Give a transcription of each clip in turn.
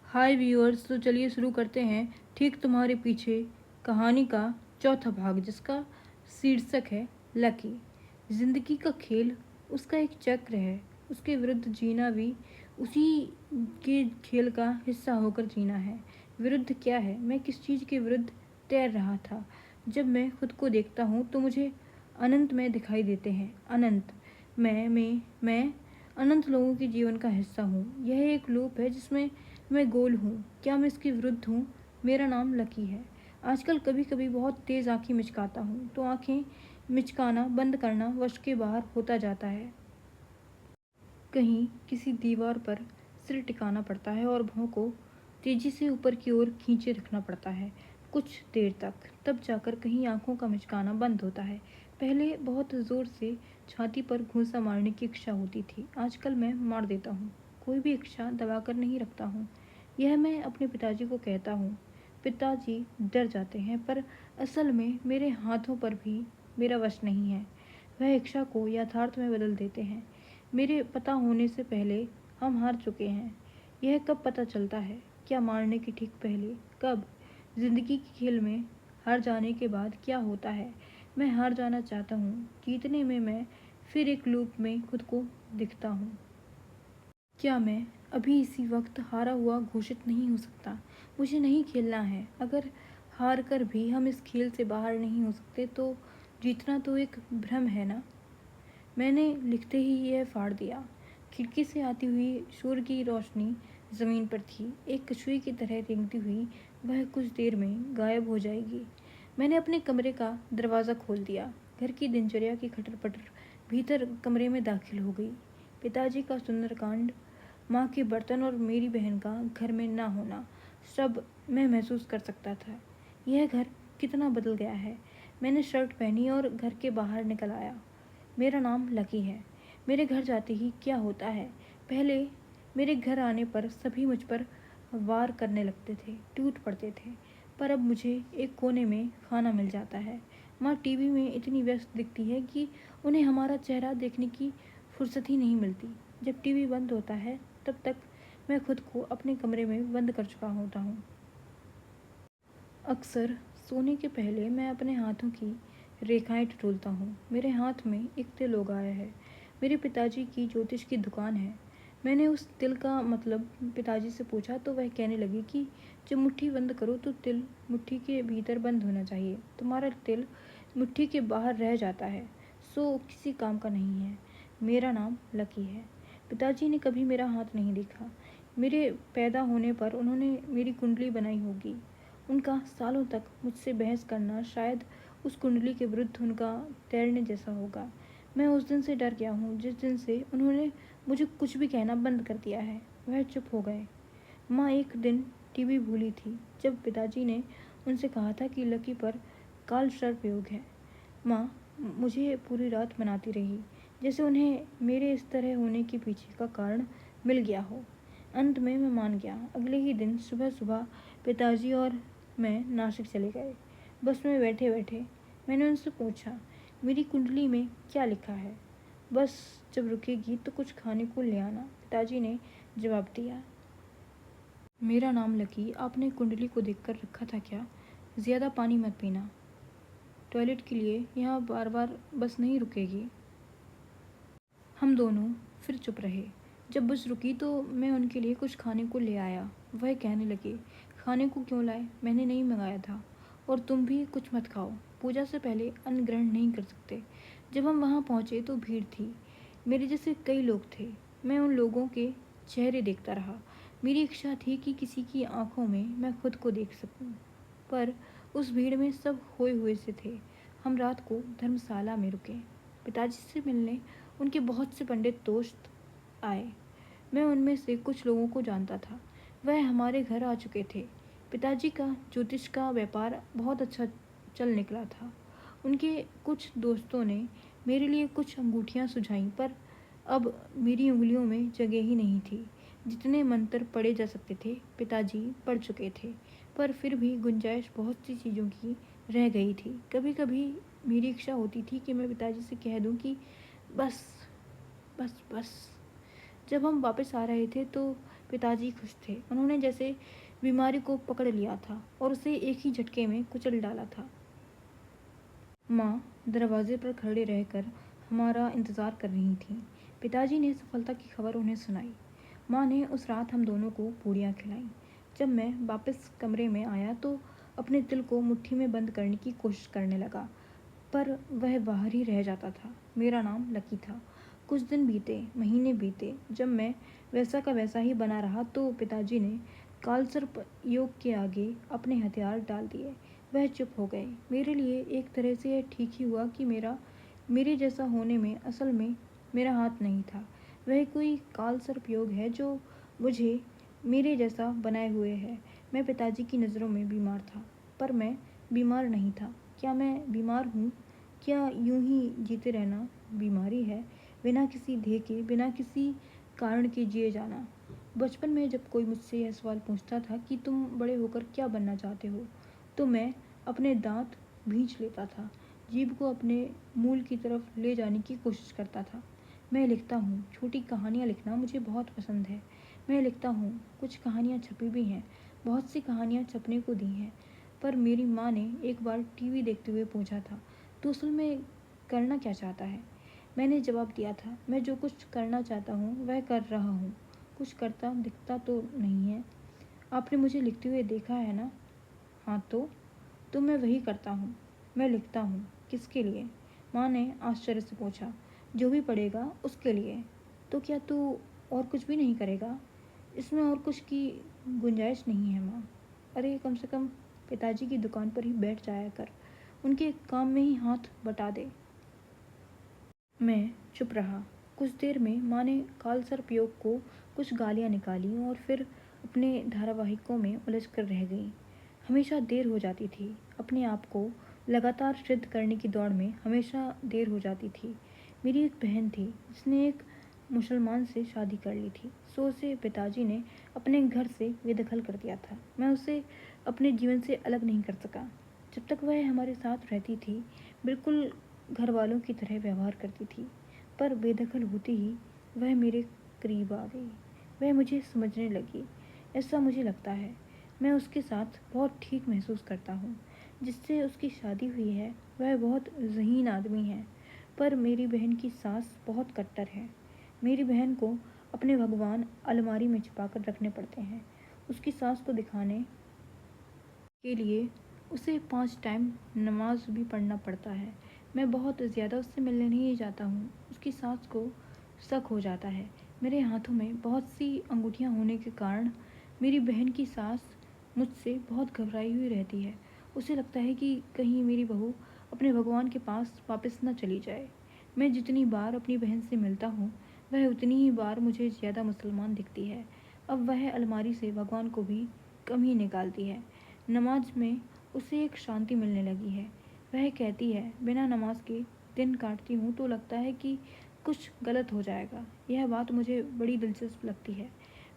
हाय viewers, तो चलिए शुरू करते हैं ठीक तुम्हारे पीछे कहानी का चौथा भाग, जिसका शीर्षक है लकी। जिंदगी का खेल उसका एक चक्र है, उसके विरुद्ध जीना भी उसी के खेल का हिस्सा होकर जीना है। विरुद्ध क्या है? मैं किस चीज़ के विरुद्ध तैर रहा था? जब मैं खुद को देखता हूँ तो मुझे अनंत में दिखाई देते हैं। अनंत मैं अनंत लोगों के जीवन का हिस्सा हूँ। यह एक लूप है जिसमें मैं गोल हूँ। क्या मैं इसके विरुद्ध हूँ? मेरा नाम लकी है। आजकल कभी कभी बहुत तेज़ आँखें मिचकाता हूँ तो आँखें मिचकाना बंद करना वश के बाहर होता जाता है। कहीं किसी दीवार पर सिर टिकाना पड़ता है और भौं को तेजी से ऊपर की ओर खींचे रखना पड़ता है कुछ देर तक, तब जाकर कहीं आंखों का मिचकाना बंद होता है। पहले बहुत ज़ोर से छाती पर घूंसा मारने की इच्छा होती थी, आजकल मैं मार देता हूँ। कोई भी इच्छा दबाकर नहीं रखता हूँ। यह मैं अपने पिताजी को कहता हूँ। पिताजी डर जाते हैं, पर असल में मेरे हाथों पर भी मेरा वश नहीं है। वह इच्छा को यथार्थ में बदल देते हैं। मेरे पता होने से पहले हम हार चुके हैं। यह कब पता चलता है? क्या मारने के ठीक पहले? कब? जिंदगी के खेल में हार जाने के बाद क्या होता है? मैं हार जाना चाहता हूँ। जीतने में मैं फिर एक लूप में खुद को दिखता हूँ। क्या मैं अभी इसी वक्त हारा हुआ घोषित नहीं हो सकता? मुझे नहीं खेलना है। अगर हार कर भी हम इस खेल से बाहर नहीं हो सकते तो जीतना तो एक भ्रम है ना। मैंने लिखते ही यह फाड़ दिया। खिड़की से आती हुई सूर्य की रोशनी ज़मीन पर थी, एक कछुए की तरह रेंगती हुई। वह कुछ देर में गायब हो जाएगी। मैंने अपने कमरे का दरवाज़ा खोल दिया। घर की दिनचर्या की खटर पटर भीतर कमरे में दाखिल हो गई। पिताजी का सुंदरकांड, माँ के बर्तन और मेरी बहन का घर में ना होना, सब मैं महसूस कर सकता था। यह घर कितना बदल गया है। मैंने शर्ट पहनी और घर के बाहर निकल आया। मेरा नाम लकी है। मेरे घर जाते ही क्या होता है? पहले मेरे घर आने पर सभी मुझ पर वार करने लगते थे, टूट पड़ते थे, पर अब मुझे एक कोने में खाना मिल जाता है। माँ टीवी में इतनी व्यस्त दिखती है कि उन्हें हमारा चेहरा देखने की फुर्सत ही नहीं मिलती। जब टीवी बंद होता है तब तक मैं खुद को अपने कमरे में बंद कर चुका होता हूँ। अक्सर सोने के पहले मैं अपने हाथों की रेखाएं टटोलता हूँ। मेरे हाथ में एक तिल उग आया है। मेरे पिताजी की ज्योतिष की दुकान है। मैंने उस तिल का मतलब पिताजी से पूछा तो वह कहने लगे कि जब मुट्ठी बंद करो तो तिल मुट्ठी के भीतर बंद होना चाहिए। तुम्हारा तिल मुट्ठी के बाहर रह जाता है, सो किसी काम का नहीं है। मेरा नाम लकी है। पिताजी ने कभी मेरा हाथ नहीं देखा। मेरे पैदा होने पर उन्होंने मेरी कुंडली बनाई होगी। उनका सालों तक मुझसे बहस करना शायद उस कुंडली के विरुद्ध उनका तैरने जैसा होगा। मैं उस दिन से डर गया हूँ जिस दिन से उन्होंने मुझे कुछ भी कहना बंद कर दिया है। वह चुप हो गए। माँ एक दिन टीवी भूली थी जब पिताजी ने उनसे कहा था कि लकी पर काल सर्प योग है। माँ मुझे पूरी रात मनाती रही, जैसे उन्हें मेरे इस तरह होने के पीछे का कारण मिल गया हो। अंत में मैं मान गया। अगले ही दिन सुबह सुबह पिताजी और मैं नासिक चले गए। बस में बैठे बैठे मैंने उनसे पूछा, मेरी कुंडली में क्या लिखा है? बस जब रुकेगी तो कुछ खाने को ले आना, पिताजी ने जवाब दिया। मेरा नाम लकी आपने कुंडली को देखकर रखा था क्या? ज़्यादा पानी मत पीना, टॉयलेट के लिए यहाँ बार बार बस नहीं रुकेगी। हम दोनों फिर चुप रहे। जब बस रुकी तो मैं उनके लिए कुछ खाने को ले आया। वह कहने लगे, खाने को क्यों लाए? मैंने नहीं मंगाया था। और तुम भी कुछ मत खाओ, पूजा से पहले अन्न ग्रहण नहीं कर सकते। जब हम वहाँ पहुँचे तो भीड़ थी। मेरे जैसे कई लोग थे। मैं उन लोगों के चेहरे देखता रहा। मेरी इच्छा थी कि किसी की आंखों में मैं खुद को देख सकूं, पर उस भीड़ में सब खोए हुए से थे। हम रात को धर्मशाला में रुके। पिताजी से मिलने उनके बहुत से पंडित दोस्त आए। मैं उनमें से कुछ लोगों को जानता था। वह हमारे घर आ चुके थे। पिताजी का ज्योतिष का व्यापार बहुत अच्छा चल निकला था। उनके कुछ दोस्तों ने मेरे लिए कुछ अंगूठियाँ सुझाईं, पर अब मेरी उंगलियों में जगह ही नहीं थी। जितने मंत्र पढ़े जा सकते थे पिताजी पढ़ चुके थे, पर फिर भी गुंजाइश बहुत सी चीज़ों की रह गई थी। कभी कभी मेरी इच्छा होती थी कि मैं पिताजी से कह दूं कि बस बस बस। जब हम वापस आ रहे थे तो पिताजी खुश थे। उन्होंने जैसे बीमारी को पकड़ लिया था और उसे एक ही झटके में कुचल डाला था। माँ दरवाजे पर खड़े रहकर हमारा इंतज़ार कर रही थीं। पिताजी ने सफलता की खबर उन्हें सुनाई। माँ ने उस रात हम दोनों को पूड़ियाँ खिलाईं। जब मैं वापस कमरे में आया तो अपने दिल को मुट्ठी में बंद करने की कोशिश करने लगा, पर वह बाहर ही रह जाता था। मेरा नाम लकी था। कुछ दिन बीते, महीने बीते। जब मैं वैसा का वैसा ही बना रहा तो पिताजी ने कालसर्प योग के आगे अपने हथियार डाल दिए। वह चुप हो गए। मेरे लिए एक तरह से यह ठीक ही हुआ कि मेरे जैसा होने में असल में मेरा हाथ नहीं था। वह कोई कालसर्प योग है जो मुझे मेरे जैसा बनाए हुए है। मैं पिताजी की नज़रों में बीमार था, पर मैं बीमार नहीं था। क्या मैं बीमार हूँ? क्या यूं ही जीते रहना बीमारी है? बिना किसी ध्येय के, बिना किसी कारण के जिए जाना। बचपन में जब कोई मुझसे यह सवाल पूछता था कि तुम बड़े होकर क्या बनना चाहते हो, तो मैं अपने दांत भींच लेता था, जीभ को अपने मूल की तरफ ले जाने की कोशिश करता था। मैं लिखता हूँ, छोटी कहानियाँ लिखना मुझे बहुत पसंद है। मैं लिखता हूँ, कुछ कहानियाँ छपी भी हैं, बहुत सी कहानियाँ छपने को दी हैं। पर मेरी माँ ने एक बार टीवी देखते हुए पूछा था, तू असल में करना क्या चाहता है? मैंने जवाब दिया था, मैं जो कुछ करना चाहता हूँ वह कर रहा हूँ। कुछ करता दिखता तो नहीं है। आपने मुझे लिखते हुए देखा है ना? हाँ तो मैं वही करता हूँ। मैं लिखता हूँ। किसके लिए? माँ ने आश्चर्य से पूछा। जो भी पढ़ेगा उसके लिए। तो क्या तू और कुछ भी नहीं करेगा? इसमें और कुछ की गुंजाइश नहीं है माँ। अरे कम से कम पिताजी की दुकान पर ही बैठ जाया कर, उनके काम में ही हाथ बटा दे। मैं चुप रहा। कुछ देर में माँ ने कालसर्प योग को कुछ गालियाँ निकाली और फिर अपने धारावाहिकों में उलझ कर रह गई। हमेशा देर हो जाती थी। अपने आप को लगातार सिद्ध करने की दौड़ में हमेशा देर हो जाती थी। मेरी एक बहन थी जिसने एक मुसलमान से शादी कर ली थी, सो उसे पिताजी ने अपने घर से बेदखल कर दिया था। मैं उसे अपने जीवन से अलग नहीं कर सका। जब तक वह हमारे साथ रहती थी, बिल्कुल घर वालों की तरह व्यवहार करती थी, पर बेदखल होते ही वह मेरे करीब आ गई। वह मुझे समझने लगी, ऐसा मुझे लगता है। मैं उसके साथ बहुत ठीक महसूस करता हूँ। जिससे उसकी शादी हुई है वह बहुत ज़हीन आदमी है, पर मेरी बहन की सास बहुत कट्टर है। मेरी बहन को अपने भगवान अलमारी में छिपा कर रखने पड़ते हैं। उसकी सास को दिखाने के लिए उसे 5 टाइम नमाज भी पढ़ना पड़ता है। मैं बहुत ज़्यादा उससे मिलने नहीं जाता हूँ। उसकी सास को शक हो जाता है। मेरे हाथों में बहुत सी अंगूठियाँ होने के कारण मेरी बहन की सास मुझसे बहुत घबराई हुई रहती है। उसे लगता है कि कहीं मेरी बहू अपने भगवान के पास वापस न चली जाए। मैं जितनी बार अपनी बहन से मिलता हूँ वह उतनी ही बार मुझे ज़्यादा मुसलमान दिखती है। अब वह अलमारी से भगवान को भी कम ही निकालती है। नमाज में उसे एक शांति मिलने लगी है। वह कहती है, बिना नमाज के दिन काटती हूँ तो लगता है कि कुछ गलत हो जाएगा। यह बात मुझे बड़ी दिलचस्प लगती है।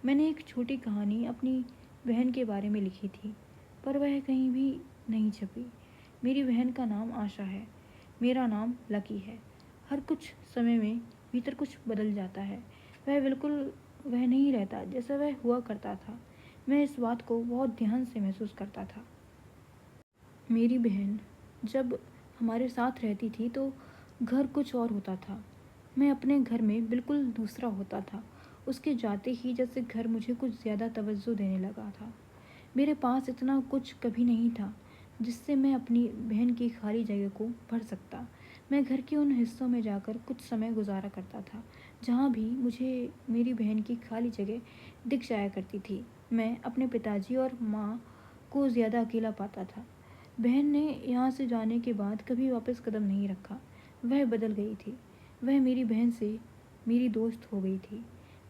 मैंने एक छोटी कहानी अपनी बहन के बारे में लिखी थी, पर वह कहीं भी नहीं छपी। मेरी बहन का नाम आशा है, मेरा नाम लकी है। हर कुछ समय में भीतर कुछ बदल जाता है। वह बिल्कुल वह नहीं रहता जैसा वह हुआ करता था। मैं इस बात को बहुत ध्यान से महसूस करता था। मेरी बहन जब हमारे साथ रहती थी तो घर कुछ और होता था। मैं अपने घर में बिल्कुल दूसरा होता था। उसके जाते ही जैसे घर मुझे कुछ ज़्यादा तवज्जो देने लगा था। मेरे पास इतना कुछ कभी नहीं था जिससे मैं अपनी बहन की खाली जगह को भर सकता। मैं घर के उन हिस्सों में जाकर कुछ समय गुजारा करता था जहाँ भी मुझे मेरी बहन की खाली जगह दिख जाया करती थी। मैं अपने पिताजी और माँ को ज़्यादा अकेला पाता था। बहन ने यहाँ से जाने के बाद कभी वापस कदम नहीं रखा। वह बदल गई थी। वह मेरी बहन से मेरी दोस्त हो गई थी।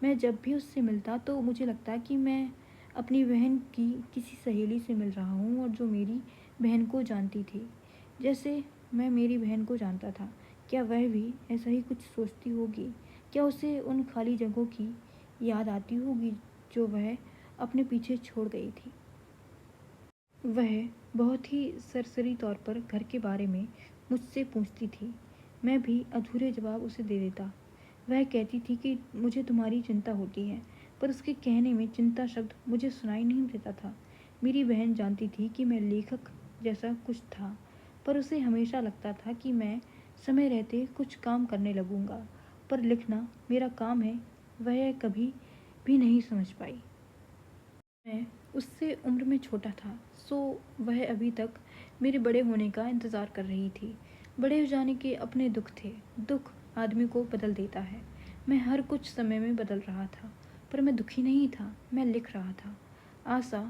मैं जब भी उससे मिलता तो मुझे लगता कि मैं अपनी बहन की किसी सहेली से मिल रहा हूँ और जो मेरी बहन को जानती थी, जैसे मैं मेरी बहन को जानता था। क्या वह भी ऐसा ही कुछ सोचती होगी? क्या उसे उन खाली जगहों की याद आती होगी जो वह अपने पीछे छोड़ गई थी? वह बहुत ही सरसरी तौर पर घर के बारे में मुझसे पूछती थी। मैं भी अधूरे जवाब उसे दे देता। वह कहती थी कि मुझे तुम्हारी चिंता होती है। पर उसके कहने में चिंता शब्द मुझे सुनाई नहीं देता था। मेरी बहन जानती थी कि मैं लेखक जैसा कुछ था, पर उसे हमेशा लगता था कि मैं समय रहते कुछ काम करने लगूंगा। पर लिखना मेरा काम है, वह कभी भी नहीं समझ पाई। मैं उससे उम्र में छोटा था, सो वह अभी तक मेरे बड़े होने का इंतज़ार कर रही थी। बड़े हो जाने के अपने दुख थे। दुख आदमी को बदल देता है। मैं हर कुछ समय में बदल रहा था, पर मैं दुखी नहीं था, मैं लिख रहा था। आशा,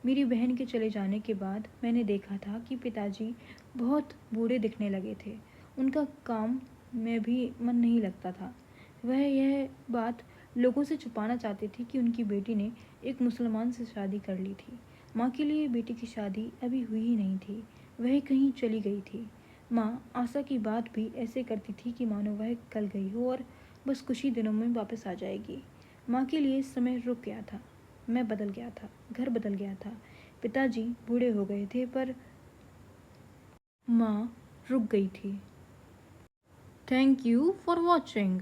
मेरी बहन के चले जाने के बाद मैंने देखा था कि पिताजी बहुत बूढ़े दिखने लगे थे। उनका काम में भी मन नहीं लगता था। वह यह बात लोगों से छुपाना चाहती थी कि उनकी बेटी ने एक मुसलमान से शादी कर ली थी। माँ के लिए बेटी की शादी अभी हुई ही नहीं थी, वह कहीं चली गई थी। माँ आशा की बात भी ऐसे करती थी कि मानो वह कल गई हो और बस कुछ ही दिनों में वापस आ जाएगी। माँ के लिए समय रुक गया था। मैं बदल गया था, घर बदल गया था। पिताजी बूढ़े हो गए थे, पर माँ रुक गई थी। Thank you for watching.